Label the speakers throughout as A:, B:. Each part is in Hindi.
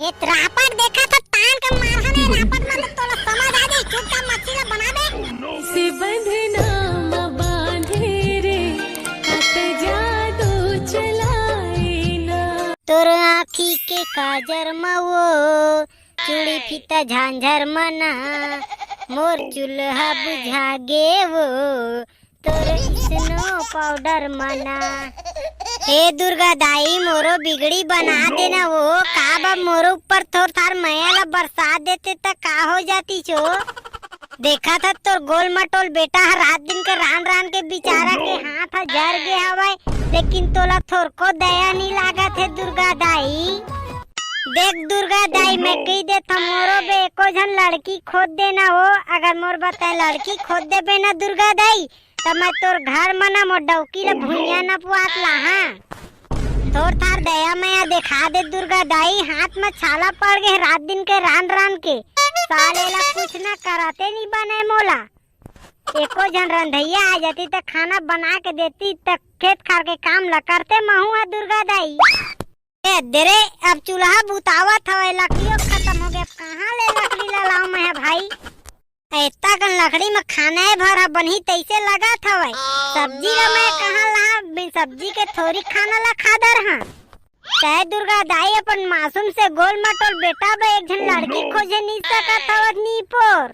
A: ये रापट देखा था तान का मारने रापट में तो तोला समझ आ गई चुपचाप मच्छी ला बना दे
B: से बंधना म बांधे रे हाथ जादू चलाए ना
A: तोर आँखी के काजर में वो चूड़ी फीता झांझर मना मोर चूल्हा बुझा गे वो तोर स्नो पाउडर मना। हे दुर्गा दाई मोरो बिगड़ी बना देना वो का मोरो ऊपर थोर थार मैला बरसा देते त का हो जाती छो। देखा था तोर गोल मटोल बेटा रात दिन के रान रान के बेचारा के हाथ जर गे हवाय लेकिन तोला थोर को दया नहीं लागत है दुर्गा दाई। देख दुर्गा दाई मैं कही देता मोरो बे एको झन लड़की खोद देना हो अगर मोर बताए लड़की खोद दे बे ना दुर्गा दाई तब मैं तोर घर मना मोर डौकी ला भुइया न पुआत ला। थोर थार दया मैया देखा दे दुर्गा दाई हाथ में छाला पड़ गए रात दिन के रान रान के साले ला कुछ न कराते नहीं बने मोला। एको जन रंधैया आ जाती तो खाना बना के देती तक खेत खार के काम ला करते महू दुर्गा दाई। देरे अब चूल्हा बुतावत हवे लकड़ियों खत्म हो गया कहाँ ले लकड़ी ला लाऊं मैं भाई। इतना कन लकड़ी में खाना है भरा बनी तैसे लगा था वही सब्जी ला मैं कहाँ ला सब्जी के थोड़ी खाना ला खादर हाँ चाहे दुर्गा दाई अपन मासूम से गोल मटोल बेटा बे एक जन लड़की खोजे नहीं सकत हवत नी पोर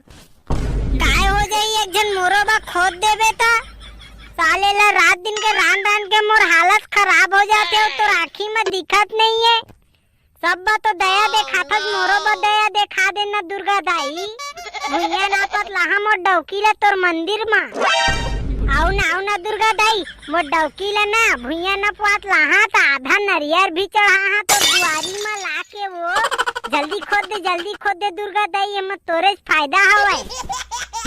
A: काय हो जाई एक जन मोरो बा खोद देबे ता साले ला रात दिन के रान रान के मोर हालत खराब हो जाते हो तो आँखी में दिखत नहीं है सब बा तो दया देखा था मोरो बा दया देखा देना दुर्गा दाई। भुइया नापत लहा मोर डौकी ला तोर मंदिर मा आओ ना दुर्गा दाई मोर डौकी ला ना भुइया नपवात लहा ता आधा नरियर भी चढ़ा तो दुआरी मा लाके वो जल्दी खोद दे दुर्गा दाई एमा तोरे फायदा हवय।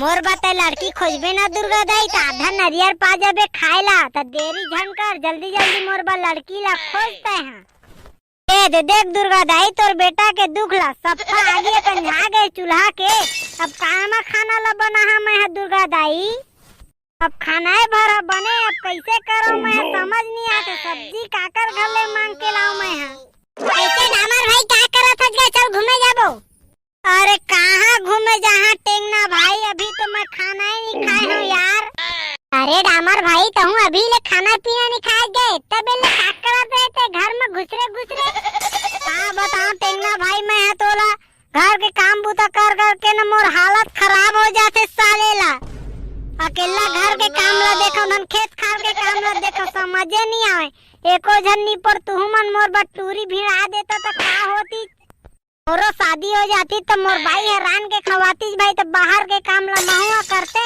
A: मोर बताए लड़की खोजबे ना दुर्गा दाई ता आधा नरियर पा जाबे खाएला ता देरी झन कर जल्दी मोर बा लड़की ला खोजते हैं। देख दुर्गा दाई तोर बेटा के दुख ला सफा आगे कंझा गए चूल्हा के अब कहाँ खाना ला बना मैं दुर्गा दाई अब खाना है भरा बने अब कैसे करो मैं समझ नहीं आते सब्जी काकर घर ले मांग के लाऊं मैं कैसे डामर भाई क्या करा था चल घूमे जाबो। अरे कहाँ घूमे जहाँ टेंगना भाई अभी तो मैं खाना ही नहीं खाए हूँ यार। अरे डामर भाई कहूँ अभी ले खाना पीना नहीं खाए गए तब ले क्या करत रहते घर में घुसरे हाँ बताओ टेंगना भाई मैं है तोला घर के काम बूता कर के न मोर हालत खराब हो जाते साले ला अकेला घर के काम ला देखो धन खेत खार के काम ला देखो समझे नहीं आवे एको झन नी पर तू मन मोर बटूरी भिड़ा देता तो का होती मोरो शादी हो जाती तो मोर भाई हैरान के खवाती भाई तो बाहर के काम ला महुआ करते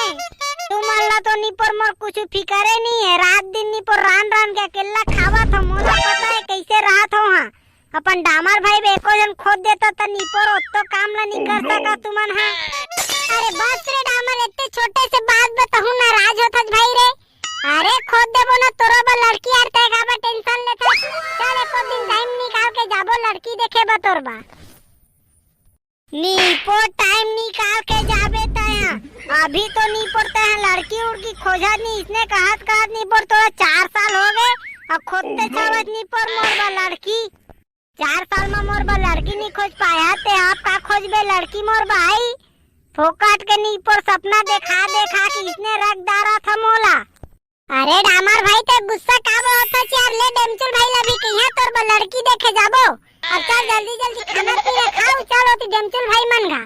A: तू मन ला तो नी पर मोर कुछ फिकरे नहीं है रात दिन नी पर रान के अकेला खावा था मोला पता है कैसे रहा था वहाँ अपन डामर भाई एको जन खोद देता तो नी पर ओत्तो काम ला नहीं कर सका तुमन हाँ। अरे बस रे डामर इतने छोटे से बात बताहूँ नाराज होता भाई रे अरे खोद देबो ना तोरो बा लड़की आर ते का टेंशन लेता चल एको दिन टाइम निकाल के जाबो लड़की देखे बा तोर बा नीपो टाइम निकाल के जाबे तया अभी तो नहीं पड़ता है लड़की उड़की खोजा नहीं इसने कहत नहीं पर तोरा 4 साल हो गए अब खोदते चावत नहीं पर मोर बा लड़की 4 साल में मोर बा लड़की नहीं खोज पाया ते आप का खोजबे लड़की मोर भाई फोकट के नी पर सपना देखा कि इसने रख डारा था मोला। अरे डामर भाई ते गुस्सा का होता यार ले डेमचुल भाई ला भी कहिया तोर बा लड़की देखे जाबो अब चल जल्दी खाना पीना खाओ चलो ती डेमचुल भाई मन गा।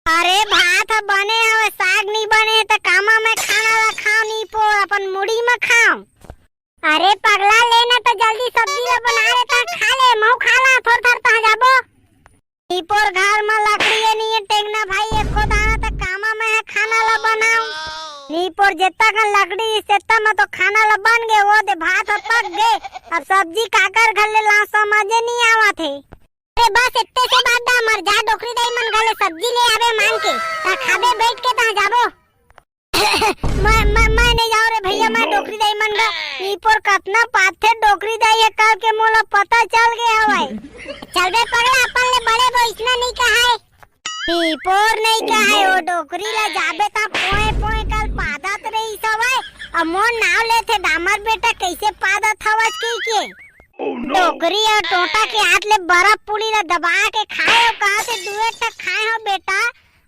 A: अरे भात बने हवे साग नहीं बने तो कामा में खाना ला खाओ नहीं पो अपन मुड़ी में खाओ। अरे पगला लेना तो जल्दी सब्जी ला बना लेता खा ले मऊ खा ला थोड़ ता जाबो ईपोर घर में लकड़ी नहीं है टेंगना भाई एको दाना तक कामा में है खाना ला बनाऊं नीपोर जितना का लकड़ी सेता में तो खाना ला बन गए वो दे भात पक गए अब सब्जी काकर घर ले ला समझे नहीं आवा थे। अरे बस इतने से बात दा मर जा डोकरी दाई मन घले सब्जी ले आवे मान के ता खाबे बैठ के ता जाबो मैं नहीं जाऊं रे भैया मैं डोकरी दाई मन गा नीपोर कतना पाथे डोकरी दाई है कल के मोला पता चल गया हवाई चल बे पगला अपन ले बड़े वो इतना नहीं कहा है नीपोर नहीं कहा है वो डोकरी ला जाबे ता पोए कल पादत रही सवाई अब मोर नाव ले थे डामर बेटा कैसे पादत हवस के डोकरी और टोटा के हाथ ले बर्फ पूरी ला दबा के खाए हो कहाँ से दुए तक खाए हो बेटा।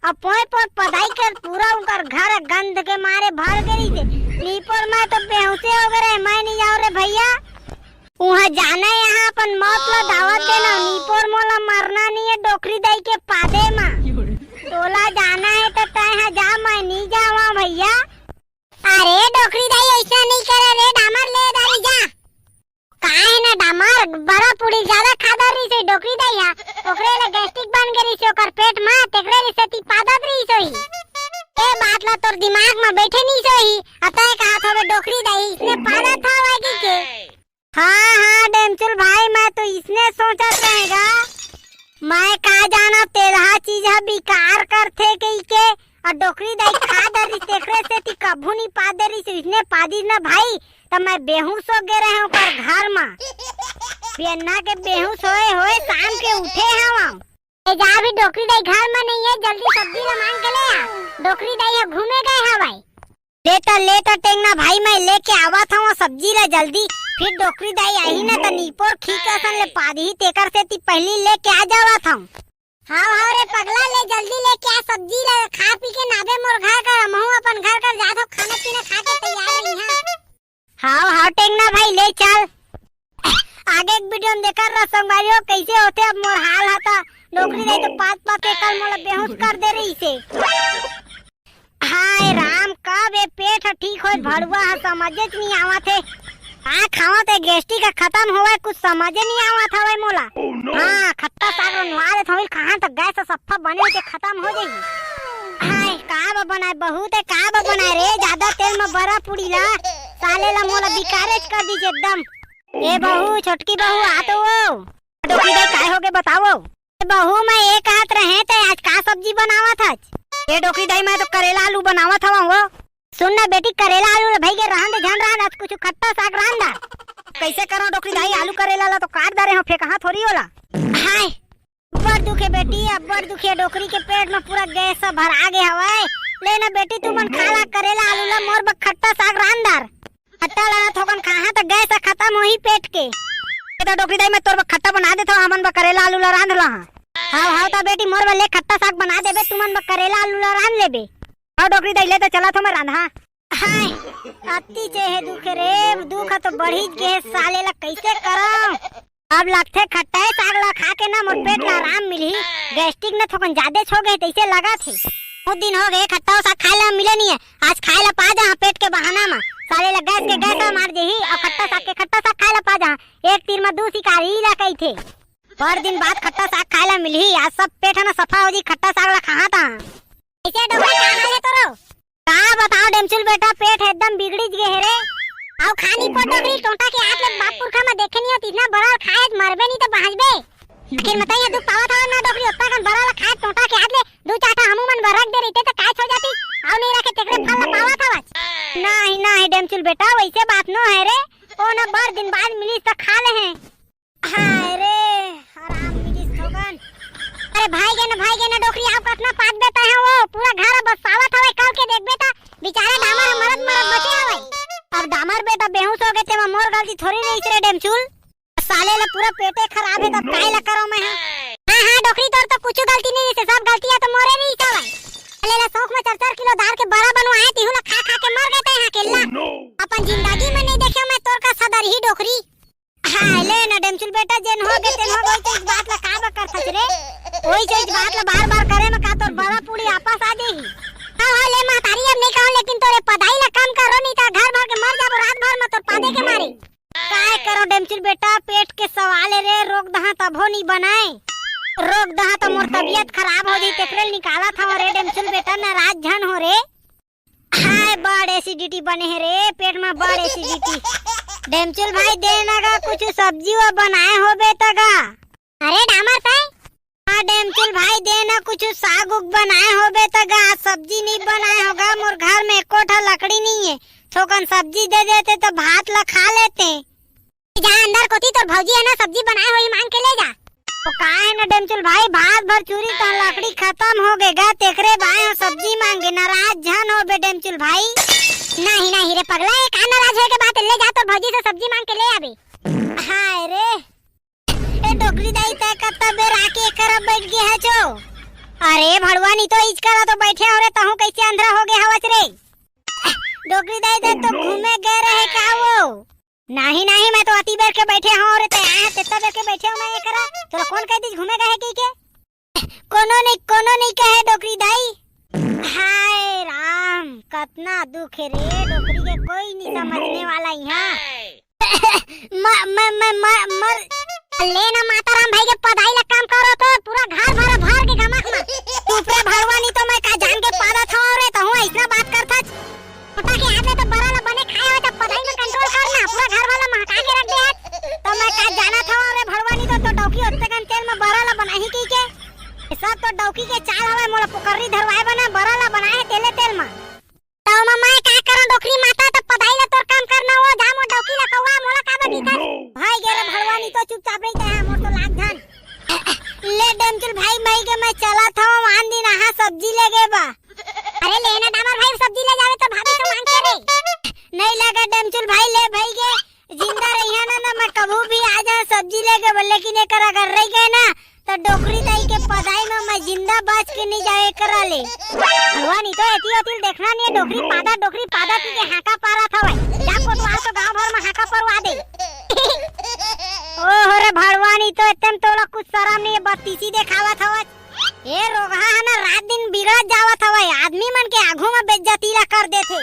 A: और पोए पोए पढ़ाई कर पूरा उनकर घर गंध के मारे भर गई थे। नीपुर में तो बेहोशे हो गए, मैं नहीं जाऊँ रे भैया। वहाँ जाना है, यहाँ अपन मौत ला दावत देना। नीपुर मोला मरना नहीं है डोकरी दाई के पादे में। तोला जाना है तो तय जा, मैं नहीं जावा भैया। अरे डोकरी दाई ऐसा नहीं करे रे, डामर ले दाई जा। काहे ना डामर बड़ा पूरी ज्यादा खादर रही से डोकरी दाई हा। ओकरे ले गैस्ट्रिक बन गई से ओकर पेट में, तेकरे ले सेती पादत रही सोई। ए बात ला तोर दिमाग में बैठे नहीं सोई। अतः कहा था डोकरी दाई इसने पादत था वागी के। हाँ डेमचुल भाई, मैं तो इसने सोचा रहेगा। मैं कहा जाना तेरह चीज है बिकार करथे कई के। और डोकरी दाई खादर रही तेकरे से ती कभू नहीं पादर रही से इसने पादी ना भाई। तब मैं बेहोश हो गए रहे हूँ पर घर में। बेन्ना के बेहोश होए शाम के उठे हम। जा भी डोकरी दाई घर में नहीं है, जल्दी सब्जी ला मांग के ले आ। डोकरी दाई घूमे गए है भाई। लेटर टेंगना भाई, मैं लेके आवा था सब्जी ला जल्दी। फिर डोकरी दाई आई ना तो नीपोर खींचन ले पादी तेकर से ती पहली लेके आ जावा था। हाँ रे पगला, ले जल्दी लेके आ सब्जी ला। खा पी के नाबे मोर घर कर महू अपन घर कर जा। खाना पीना खा के तैयार रही है। हाँ टेंगना भाई ले चल। आगे एक वीडियो में देखा रहा संगवारियों कैसे होते अब मोर हाल हता। डोकरी दाई तो पात के कल मोला बेहोश कर दे रही से। हाय राम, कब ये पेट ठीक हो भड़ुआ है समझे नहीं आवा थे। खावा थे गैस्ट्रिक का खत्म होवे, कुछ समझे नहीं आवा था भाई मोला। हाँ खट्टा साग नवा दे थोड़ी कहां तक गैस सफा बने के खत्म हो जाएगी। हाय का बनाए बहुत है, का बनाए रे ज्यादा तेल में बड़ा पूरी ला। साले ला मोला बिकारेज कर दीजिए एकदम। ए बहू, छोटकी बहू आ तो वो डोकरी दाई काय हो गए बताओ। बहू मैं एक हाथ रहे थे, आज का सब्जी बनावा था। ये डोकरी दाई मैं तो करेला आलू बनावा था वो। सुन ना बेटी, करेला आलू भाई के रहन दे ध्यान रहन, आज कुछ खट्टा साग रहन दा। कैसे करो डोकरी दाई, आलू करेला ला तो काट दे रहे हो, फेंक हाथ थोड़ी होला। हाय बड़ दुखे बेटी, अब बड़ दुखे डोकरी के पेट में पूरा गैस सब भर आ गया हवाए। लेना बेटी तू मन खाला करेला आलू ला, मोर बक खट्टा साग रहनदार। खट्टा ला थोकन खाहा तो गैस खत्म होही पेट के। तो डोकरी दाई मैं तोर बक खट्टा बना देता हूं, हमन बक करेला आलू ला रांध ला। हां ता बेटी मोर वाले खट्टा साग बना देबे, तुमन बक करेला आलू ला रांध लेबे। हां डोकरी दाई ले तो चला तो मैं रांधा। हाय अति चेहे दुख रे, दुख तो बढ़ी के साले ला कैसे करम। अब लगथे खट्टा साग ला खा के ना मोर पेट ला आराम मिली। गैस्ट्रिक न थोकन ज्यादा छो गए तैसे लगा थे। बहुत दिन हो गए खट्टा साग खाए ला मिले नहीं है, आज खाए ला पा जा पेट के बहाना में। साले ला गैस के गैस मार दे ही और खट्टा साग खाए ला पा जा। एक तीर में दो शिकारी ला कई थे। पर दिन बाद खट्टा साग खाए ला मिली, आज सब पेट है ना सफा हो जी। खट्टा साग ला कहां था ऐसे डोकरी का हाल है तोरो का बताओ डेमचुल बेटा, पेट एकदम बिगड़ी गए रे। आओ खानी पर डोकरी टोटा के हाथ में बापुर खा में देखे नहीं होती इतना बड़ा खाए मरबे नहीं तो बहजबे। आखिर मत ये दुख पावा था ना डोकरी उतना कन बड़ा खाए टोटा के हाथ ले दो चाटा हमू मन भरक दे रही थे तो काय हो जाती। आओ नहीं रखे तेरे फल पावा था। नहीं डेमचुल बेटा वैसे बात नो है रे, ओ ना बार दिन बाद मिली तो खा ले हैं। हाय रे हराम मिली ठोकन। अरे भाई ना डोकरी आप कतना पाक देता है वो पूरा घर बस सावा था कल के देख बेटा। बेचारा डामर मरद बचे हवे और डामर बेटा बेहोश हो गए थे, मोर गलती थोड़ी नहीं रे डेमचुल। साले ला पूरा पेटे खराब है तब काय ला करो मैं। हां डोकरी तोर तो कुछ गलती नहीं है, सब गलतियां तो मोरे नहीं था भाई। साले ला शौक में 4-4 किलो दाल के बड़ा बनवाए तिहु ला खा के मर गए थे अकेला। अपन जिंदगी में नहीं देखियो मैं तोर का सदर ही डोकरी। हां ले ना डेमचुल बेटा, जेन हो गए तेन हो गए तो इस बात ला का कर सच रे। ओई चीज बात ला बार-बार करे में का तोर बड़ा पूरी आपस आ जाएगी। हां ले महतारी अब नहीं कहूं, लेकिन तोरे पढ़ाई ला काम करो नहीं तो घर भर के मर जाबो रात भर में तोर पादे के मारे। काय करो डेमचुल बेटा, पेट के सवाल रे, रोक दहा तभो नहीं बनाए। रोक दहा तो मोर तबीयत खराब हो जाई तेकरे निकाला था रे डेमचुल बेटा, नाराज झन हो रे। हाय बड़ एसिडिटी बने है रे पेट में, बड़ एसिडिटी। डेमचुल भाई देना का कुछ सब्जी वो बनाए हो बेटा। अरे डामर ताई हां डेमचुल भाई देना कुछ साग उग बनाए हो बेटा। सब्जी नहीं बनाए होगा, मोर घर में कोठा लकड़ी नहीं है, थोकन सब्जी दे देते तो भात ला खा लेते। जा अंदर कोती तो भौजी है ना सब्जी बनाए हुई मांग के ले जा। तो का है ना डेमचुल भाई, भात भर चूरी तो लकड़ी खत्म हो गएगा तेकरे भाई सब्जी मांगे, नाराज झन हो बे डेमचुल भाई। नहीं रे पगला, एक नाराज हो के बात ले जा तो भौजी से सब्जी मांग के ले आबे। हाय रे ए डोकरी दाई तय कत्ता बेर आके एकरा बैठ गया है जो। अरे भड़वा नहीं तो इच करा तो बैठे हो रे तहु कैसे अंधरा हो गया हवस रे। डोकरी दाई दे तो घूमे गए रहे का वो। नहीं नहीं मैं तो अति बेर के बैठे हूं रे ते आए तेता बेर के बैठे हूं मैं एकरा तोरा कौन कह दी घूमे गए की के। कोनो नहीं कहे डोकरी दाई। हाय राम कितना दुख है रे डोकरी के कोई नहीं समझने वाला यहाँ। मर लेना माता राम भाई के पढ़ाई ला काम करो तो पूरा घर भरा भर के गमक में तू पे भड़वा नहीं तो मैं का जान के पादा था रे तो हूं ऐसा बात करता छोटा के हाथ में तो बड़ा ला बने खाए हो तो पढ़ाई में कंट्रोल करना पूरा घर वाला महका के रख दे तो मैं का जाना था रे भड़वा नहीं तो डौकी होते कन तेल में बड़ा ला बनाही की के सब तो डौकी के चाल हवे मोला पुकरी धरवाए बना बड़ा ला बनाए तेले तेल में तो मैं का करूं डोकरी माता तो पढ़ाई ला तोर काम करना हो जा मो डौकी ला कौवा मोला का भीतर भाई गेरे भड़वानी तो चुपचाप रही है मोर तो लाग धन ले डमचुल भाई के मैं चला था मान दिन हां सब्जी ले गए बा। अरे लेना दामर भाई सब्जी ले जावे तो भाभी तो मांग के रे नहीं लगा डमचुल भाई ले भाई के जिंदा रही है ना मैं कभी भी आ जा सब्जी ले के लेकिन एक अगर रह गए ना तो डोकरी दाई के पदाई में मैं जिंदा बच के नहीं जाए करा ले भगवान तो एती होती देखना नहीं डोकरी पादा की के हाका पारा था भाई जा कोतवाल तो गांव भर में हाका परवा दे। ओ रे भड़वानी तो एकदम तोला कुछ शरम नहीं बत्तीसी देखावा था ये रोगा है ना रात दिन बिगड़ जावा था भाई आदमी मन के आंखों में बेइज्जती ला कर देथे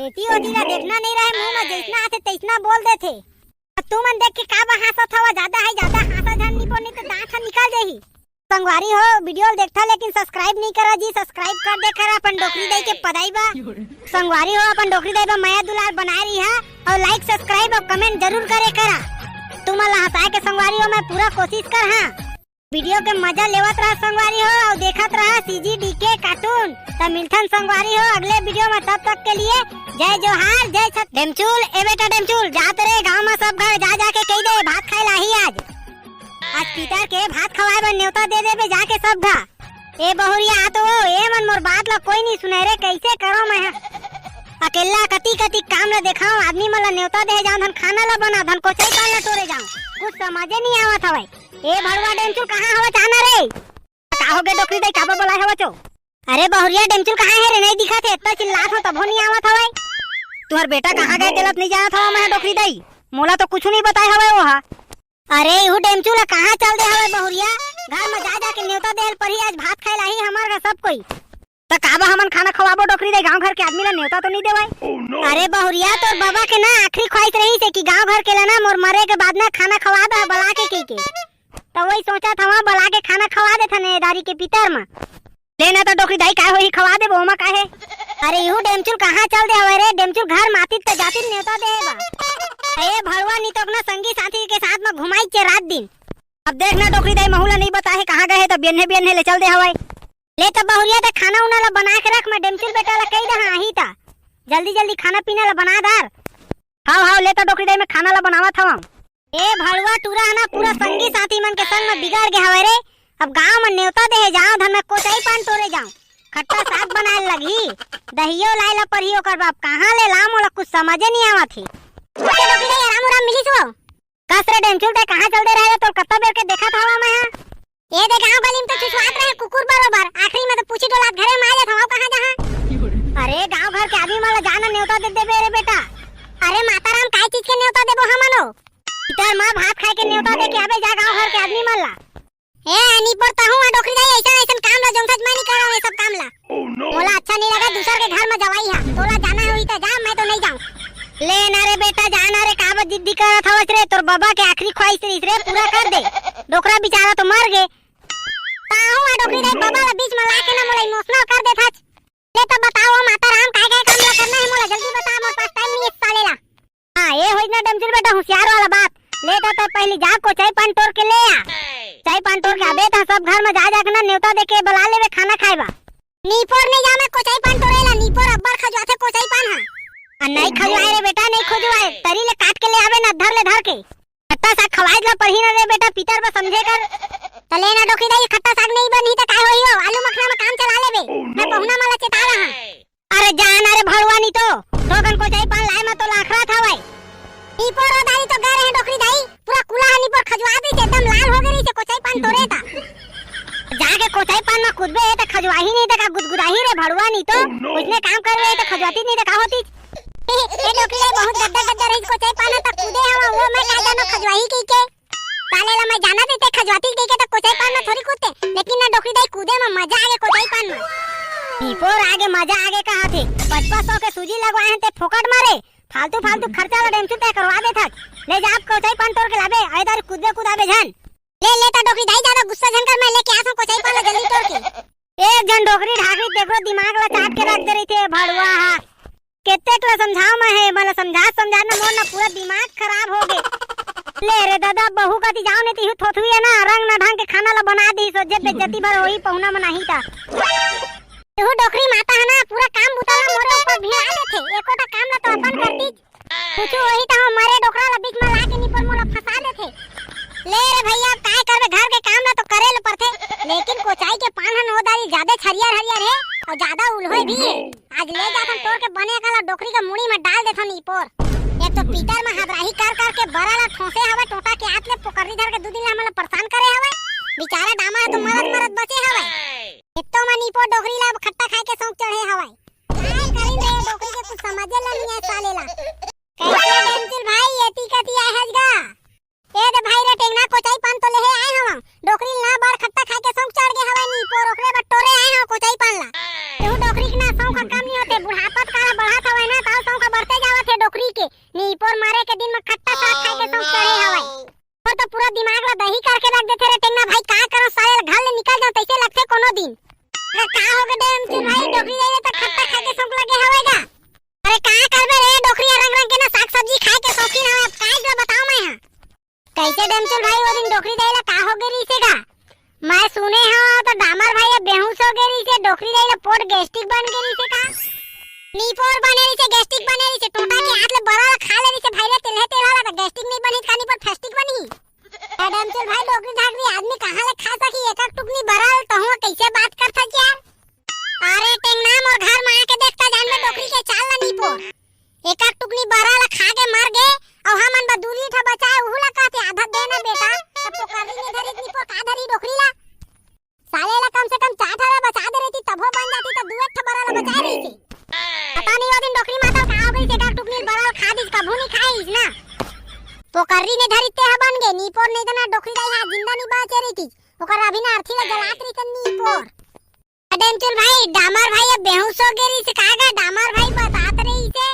A: एती होती ला देखना नहीं रहे मुंह में जैसना आते तैसना बोल देथे तू मन देख के का बहासा था ज्यादा हासा झन नहीं पड़नी तो दांत निकाल जाही। संगवारी हो वीडियो देखता लेकिन सब्सक्राइब नहीं करा जी सब्सक्राइब कर दे कर अपन डोकरी दाई के पदाई बा संगवारी हो अपन डोकरी दाई बा माया दुलार बनाए रही है और लाइक सब्सक्राइब और कमेंट जरूर करे करा तुम्हारा हंसाए के संगवारी हो मैं पूरा कोशिश कर हां वीडियो के मजा लेवत रहा संगवारी हो और देखत रहा सीजीडीके कार्टून तब मिलथन संगवारी हो अगले वीडियो में तब तक के लिए जय जोहार जय छठ। डेमचुल ए बेटा डेमचुल जाते रे गांव में सब घर जा के कह दे भात खाए लाही आज पीतर के भात खवाए बर न्योता दे देबे जाके सब घा ए बहुरिया आ तो ए मन मोर बात ला कोई नहीं सुने रे कैसे करो मैं अकेला कती काम ला देखाऊं आदमी मला न्योता दे जाऊं धन खाना ला बना धन कोचई पाल ला टोरे जाऊं कुछ समझे नहीं आवत हवे ए भड़वा डेमचुल कहां हवा जाना रे का हो गए डोकरी दाई काबा बोला हवा चो। अरे बहुरिया डेमचुल कहां है रे नहीं दिखा थे इतना चिल्लात हो तब नहीं आवत हवे तुम्हार बेटा कहां गए तेलत नहीं जाना था मैं डोकरी दाई मोला तो कुछ नहीं बताए हवे वो अरे यू डेमचुल कहां चल दे हवे बहुरिया घर में जा के न्योता देल पर ही आज भात खाए लाही हमार का सब कोई तो काबा हमन खाना खवाबो डोकरी दे गांव घर के आदमी ला न्योता तो नहीं देवाई। अरे बहुरिया तो बाबा के ना आखिरी ख्वाहिश रही से कि गांव घर के ला ना मोर मरे के बाद ना खाना खवा दे बला के तो वही सोचा था वहां बला के खाना खवा दे था नेदारी के पितर में लेना तो डोकरी दाई काय होई खवा दे बोमा काहे। अरे यू डेमचुल कहां चल दे हवे रे डेमचुल घर माती त जाती न्योता दे बा ए भड़वा नी तो अपना संगी साथी के साथ में घुमाई के रात दिन अब देखना डोकरी दाई महूला नहीं बताए कहां गए तो बेन्हे ले चल दे हवाई ले तो बहुरिया तो खाना उना ला बना के रख मैं डेमचुल बेटा ला कही दे ही था जल्दी खाना पीना ला बना दार हां ले तो डोकरी दाई में खाना ला बनावा था ए भड़वा टूरा ना पूरा संगी साथी मन के संग में बिगाड़ गए हवे रे अब गांव में न्योता दे जाऊं धन में कोचई पान तोरे जाऊं खट्टा साग बनाए लगी दहियो लाइला पर ही ओकर बाप कहां ले लाम ओला कुछ समझे नहीं आवत थी डोकरी दाई आराम आराम मिली सो कसरे डेमचुल ते कहां चल दे रहे तो कत्ता बेर के देखा था मैं ये दे गांव गली में तो छुछवात रहे कुकुर बरोबर आखिरी में तो पूछी डोलात घरे में आ जात हवा कहां जहां। अरे गांव घर के आदमी माला जाना न्योता दे देबे रे बेटा अरे माता राम काय चीज के न्योता देबो हमनो इधर मां भात खाए के न्योता दे के आबे जा गांव घर के आदमी माला ए नहीं पड़ता हूं डोकरी दाई ऐसा काम ला जोंसज मैं नहीं करावे ये सब काम ला बोला अच्छा नहीं लगा दूसर के घर में जवाई है तोला जाना है तो जा मैं तो नहीं जाऊं ले ना रे बेटा जाना रे काबा जिद्दी करत हवस रे तोर बाबा के आखिरी ख्वाहिश रे पूरा कर दे डोकरा बेचारा तो मर गए ताहू डोकरी दाई बाबा ला बीच में लाके ना मोला इमोशनल कर दे था ले तो बताओ माता राम काय काय काम ला करना है मोला जल्दी बता मोर पास टाइम नहीं है साले ला हां ये होई ना डेमचुल बेटा होशियार वाला बात ले तो पहले जा को चाय पान तोड़ के ले आ चाय पान तोड़ के आबे था सब घर में जा के ना न्योता दे के बुला लेवे खाना खाएबा नीपोर नहीं जा मैं को चाय पान तोड़ेला नीपोर अब्बर खजवाथे को चाय पान हां नहीं खजवाए रे बेटा नहीं खजवाए तरी ले काट के ले आवे ना धर के खट्टा साग खवाए ला पढ़ी ना रे बेटा पितर बस समझे कर तले ना डोकरी दाई खट्टा साग नहीं बनी त काय होई हो आलू मखना में काम चला लेबे मैं बहुना माला चेता रहा अरे जान अरे भड़वानी तो दोगन को चाय पान लाए में तो लाखरा था भाई नीपोर दाई तो गए रहे डोकरी मैदान में कूदबे है तो खजवाही नहीं तो का गुदगुदाही रे भड़ुआ नहीं तो उसने काम करवे तो खजवाती नहीं तो का होती। ए डोकरी रे बहुत गद्दा गद्दा रही को चाय पाना तक कूदे हवा वो मैं का जानो खजवाही की के साले ला मैं जाना देते खजवाती की के तो कोचाई पान में थोड़ी कूदते लेकिन ना डोकरी दाई कूदे में मजा आगे कोचाई पान में नीपोर आगे मजा आगे कहा थे 5500 के सूजी लगवाए हैं ते फोकट मारे फालतू फालतू खर्चा ला डेमचू तय करवा दे थक ले जा आप कोचाई पान तोड़ के लाबे आइदार कूदबे कूदाबे झन ले लेता डोकरी दाई ज्यादा गुस्सा झन कर मैं लेके आसा कोचाई पान जल्दी तोड़ के एक जन डोकरी ढाकरी देखो दिमाग ला चाट के रख दे रही थे भड़वा हा केतेक ला समझाओ मैं है मला समझाना मोर ना पूरा दिमाग खराब हो गए ले रे दादा बहू कति जाओ ने तिहु थोथुई है ना रंग ना ढंग के खाना ला बना दी सो जे बेइज्जती भर होई पहुना में नहीं था तू डोकरी माता है ना पूरा काम बुताला मोरे ऊपर भिड़ा देथे एकोटा काम ला तो अपन करती कुछ वही तो हमारे डोकरा ला बीच में लाके नी पर मोला फंसा देथे ले रे भैया काय करबे घर के काम ला तो करे ले पड़थे लेकिन कोचाई के पान हन ओदारी ज्यादा हरियर हरियर है और ज्यादा उलहोय भी है आज ले जाथन तोड़ के बने काला डोकरी का मुड़ी में डाल देथन ईपोर एक तो पीतर में हबराही कर के बराला ठोसे हवा टोटा के हाथ ले पोकरी धर के दू दिन हमला परेशान करे हवे बेचारा डामा है तो मरद बचे हवे इतो मन ईपोर डोकरी ला खट्टा खाए के शौक चढ़े हवे काय करिन रे डोकरी के कुछ समझे ला नहीं सालेला कैसे डेंसिल भाई एती कती आए हजगा ए दे भाई रे टेंगना कोचाई पान तो ले आए हवा डोकरी ना बार खट्टा खाए के शौक चढ़ गए हवे नी ईपोर ओकरे बटोरे आए हवा कोचाई पान ला तू डोकरी के ना शौक काम नहीं होते बुढ़ापत काला बढ़त हवे ना ताऊ शौक बढ़ते जावत है डोकरी के नीपोर मारे के दिन में खट्टा साग खाए के शौक चढ़े हवे और तो पूरा दिमाग ला दही करके रख देथे रे टेंगना भाई का करो साले घर ले निकल जाओ तैसे लगथे कोनो दिन अरे का हो गए डेमचू भाई डोकरी जाए तो खट्टा खाए के शौक लगे हवेगा अरे का करबे रे डोकरी रंग रंग के ना साग सब्जी खाए के शौकीन हवे अब काय जो बताओ मैं हां कैसे डेमचू भाई वो दिन डोकरी जाए ला का हो गई रीसेगा मैं सुने हां तो डामर भाई बेहोश हो गई रीसे डोकरी जाए ला पोट गैस्ट्रिक बन गई रीसे का नीपोर बने रीसे गैस्ट्रिक बने रीसे टोटा के हाथ ले बड़ा खा ले रीसे भाई रे तेल वाला तो गैस्ट्रिक नहीं बनी कानी पर फेस्टिक बनी मैडम चल भाई डोकरी झाकरी आदमी कहां ले खा सकी एक एक टुकनी बराल तो हुआ कैसे बात कर सक यार अरे टेंगनाम और घर में आके देखता जान में डोकरी के चाल ला नीपोर एक एक टुकनी बराल खा के मर गए और हमन बदूली था बचाए उहुला कहते आधा देना बेटा तब तो कभी नहीं धरी नीपोर का धरी डोकरी ला साले ला कम से कम 4 ठा बचा दे रही थी तब हो बन जाती तो 2 ठा बराल बचा रही थी पता नहीं वो दिन डोकरी माता का हो गई एक टुकनी बराल खा दी कभू नहीं खाईस ना पोकरी ने धरिते ह बन गए नीपोर नहीं तो ना डोकरी दाई हा जिंदा नहीं बचे रही थी ओकर अभी ना अर्थी ला जलात रही थी नीपोर अडेंचुल भाई डामर भाई अब बेहोश हो गई से कागा डामर भाई बतात रही से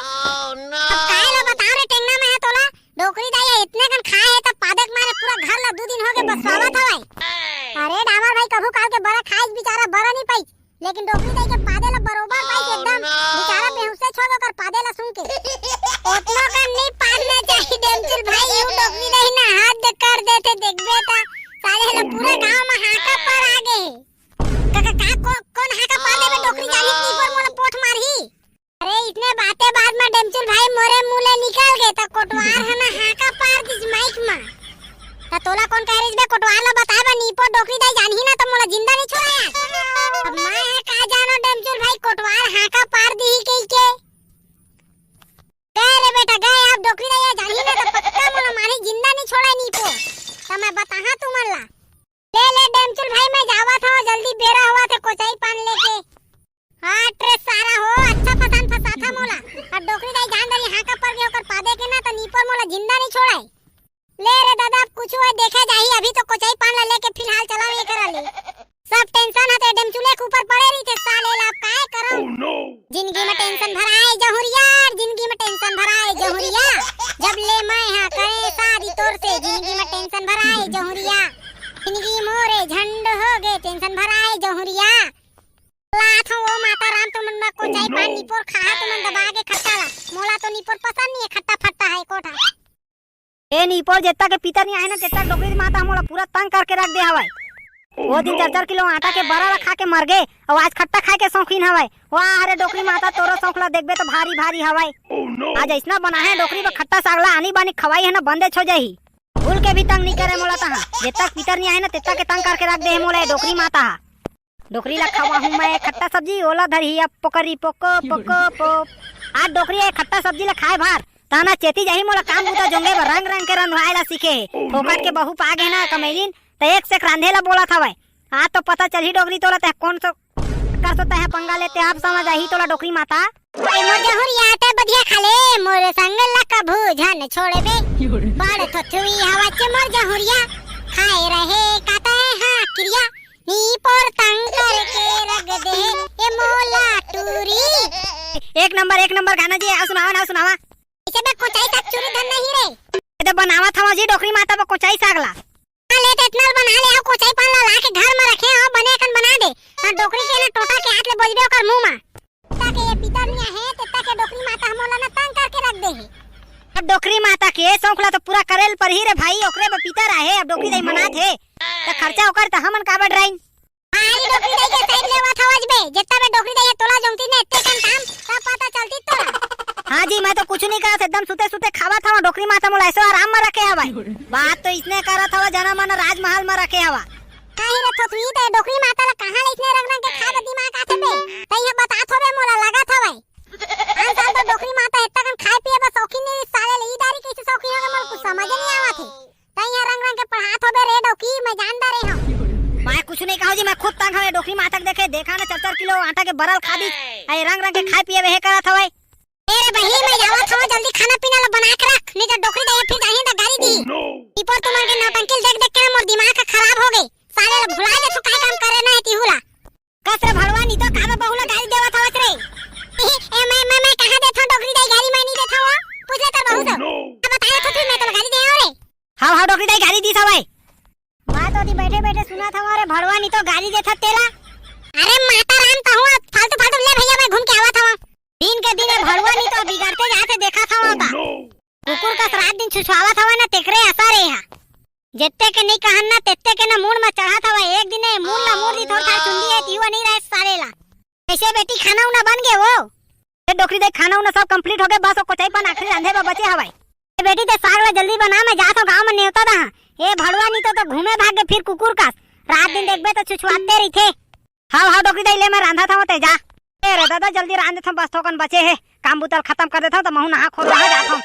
A: अब काय ला बता रे टेंगना में है तोला डोकरी दाई इतने कन खाए है तब पादक मारे पूरा घर ला 2 दिन हो गए बस स्वागत हवाई अरे डामर भाई कभू काल के बड़ा खाइस बेचारा बड़ा नहीं पाई लेकिन डोकरी दाई के पादे ला बरोबर पाई एकदम बेचारा बेहोश छोड़ कर पादे ला सुन के उतना का नहीं पादना चाहिए डेमचुल भाई यू डोकरी दाई ना हाथ कर देते देखबे ता साले ला पूरा गांव में हाका पर आ गए काका का कौन हाका पादे में डोकरी जानी की पर मोला पोठ मारही अरे इतने बातें बाद में डेमचुल भाई मोरे मुंह ले निकल गए त कोटवार है ना हाका पार दिस माइक में त तोला कौन कह रही बे कोटवार ला बताबा नीपो डोकरी दाई जानी ना तो मोला जिंदा नहीं छोड़ा अब मैं है का जानो डेमचुल भाई कोटवार हाका पार दी कई के गए रे बेटा गए अब डोकरी दाई जानी ना तो पक्का मोला मारी जिंदा नहीं छोड़ा नीपो तो मैं बताहा तुमला ले डेमचुल भाई मैं जावा था जल्दी बेरा हुआ थे कोचाई पान लेके हां ट्रेस सारा हो अच्छा फसान फसा था मोला अब डोकरी दाई जान दरी हाका पर गयो कर पादे के ना तो नीपर मोला जिंदा नहीं छोड़ाई ले रे दादा अब कुछ हुआ देखा जाही अभी तो कोचाई पान लेके फिलहाल चलाओ ये करा ले सब टेंशन है डेमचुले के ऊपर पड़े रही थे साले ला काय करो जिंदगी में टेंशन भराए जहुरिया जिंदगी में टेंशन भराए जहुरिया जब ले मैं हां करे सारी तोर से जिंदगी में टेंशन भराए जहुरिया जिंदगी मोरे झंड हो गए टेंशन भराए जहुरिया लाथ वो माता राम तो मन को चाय पान नीपोर खा तो मन दबा के खट्टा ला मोला तो नीपोर पसंद नहीं है खट्टा फट्टा है कोठा ए नीपोर जेता के पितर नहीं आए ना तेता डोकरी माता मोला पूरा तंग करके रख दे हवाई वो दिन 4-4 किलो आटा के बरा खा के मर गए और आज खट्टा खाए के शौकीन हवाई वाह अरे डोकरी माता तोरो शौकला देखबे तो भारी भारी हवाई आज ऐसना बना है डोकरी में खट्टा सागला आनी बानी खवाई है ना बंदे छो जाही भूल के भी तंग नहीं करे मोला तहा जेता पितर नहीं आए ना तेता के तंग करके रख दे मोला डोकरी माता डोकरी ला खवा हूं मैं खट्टा सब्जी ओला धरी अब पोकरी पोको पोको पो आज डोकरी है खट्टा सब्जी ला खाए भार ताना चेती जाही मोला काम बुता जोंगे रंग रंग के रंधवाए ला सीखे फोकट के बहु पागे ना कमैलिन त एक से रांधे ला बोला था हाँ तो पता चल ही डोकरी तोला तह कौन सो कर सोता है पंगा लेते आप समझ आई तोला डोकरी माता ए मोर जहुरिया ते बढ़िया खाले मोर संग लका भूझन छोड़े बे बाड़ थथुई हवा चे मोर जहुरिया खाए रहे काता है हाँ क्रिया नी पोर तंग करके रग दे ये मोला टूरी एक नंबर गाना जी आ सुनावा इसे बे कोचाई तक चूरी धन नहीं रे ये तो बनावा था जी डोकरी माता बे कोचाई सागला ले ते इतना बना ले आओ कोचाई पान ला के घर में रखे हो बने कन बना दे और डोकरी के ना टोटा के हाथ ले बोलबे ओकर मुंह में ताकि ये पितरनिया है ते ताकि डोकरी माता हमोला ना तंग करके रख दे है अब डोकरी माता के सौखला तो पूरा करेल पर ही रे भाई ओकरे बे पितर आहे अब डोकरी दई मना थे त खर्चा ओकर त हमन का बढ़राइन आई डोकरी दई के साइड लेवा थवज बे जत्ता बे डोकरी दई तोला जमती ने इत्ते कन काम तब पता चलती तोला हाँ जी मैं तो कुछ नहीं करा एकदम सुते सुते खावा था डोकरी माता मोला ऐसे आराम में रखे हवा बात तो इसने करा था जना मन राजमहल में रखे हवा काहे रे थोथुई ते डोकरी माता ला कहां इसने रंग रंग के खा दिमाग आथे बे तइया बता थोबे मोला लगा था भाई आन साल तो डोकरी माता इतना कन खाए पिए बस शौकीन नहीं साले लीदारी कैसे शौकीन हो मोर कुछ समझ नहीं आवा थे तइया रंग रंग के पढ़ा थोबे रे डोकी मैं जानदा रे हूं मैं कुछ नहीं कहू जी मैं खुद तंग हवे डोकरी माता के देखा ना 4-4 किलो आटा के बरल खा दी आई रंग रंग के खाए पिए वे करा था भाई मेरे बहिनी मैं जावा था जल्दी खाना पीना ला बना के रख नहीं तो डोकरी दे फिर जाही दा गाड़ी दी ऊपर तुम्हारे के नौटंकी देख देख के मोर दिमाग का खराब हो गई साले ला भुला ले तू काय काम करे ना है तिहुला कसरे भड़वा नहीं तो काबे बहुला गाड़ी देवा था रे ए मैं कहां दे था डोकरी दे गाड़ी मैं नहीं देता हुआ पूछ ले कर बहू से अब बताया तो फिर मैं तो गाड़ी दे रे हां डोकरी दे गाड़ी दी था भाई मैं तो अभी बैठे बैठे सुना था हमारे भड़वा नहीं तो गाड़ी देता तेला अरे माता राम तो हुआ फालतू ले भैया मैं घूम के आवा था दिन के दिन भड़वा नहीं तो बिगड़ते जाते देखा था होता कुकुर का रात दिन छुछवावा था ना तेकरे असर है यहां जत्ते के नहीं कहन ना तेत्ते के ना मूड में चढ़ा था एक दिन मूड ला मूड दी थोड़ा सुंदी है तीवा नहीं रहे सारे ला कैसे बेटी खाना उना बन गए वो ये डोकरी दे खाना उना सब कंप्लीट हो गए बस कोचाई पर आखिरी रंधे में बचे हवाई ये बेटी ते साग ला जल्दी बना मैं जात हूं गांव में नेवता दा ये भड़वा नहीं तो घूमे भागे फिर कुकुर का रात दिन देखबे तो छुछवाते रही थे हां डोकरी दे ले मैं रांधा था ते जा अरे दादा जल्दी रांध था बस थोकन बचे है काम बुतल खत्म कर देता तो महू नहा खो रहा जाता हूं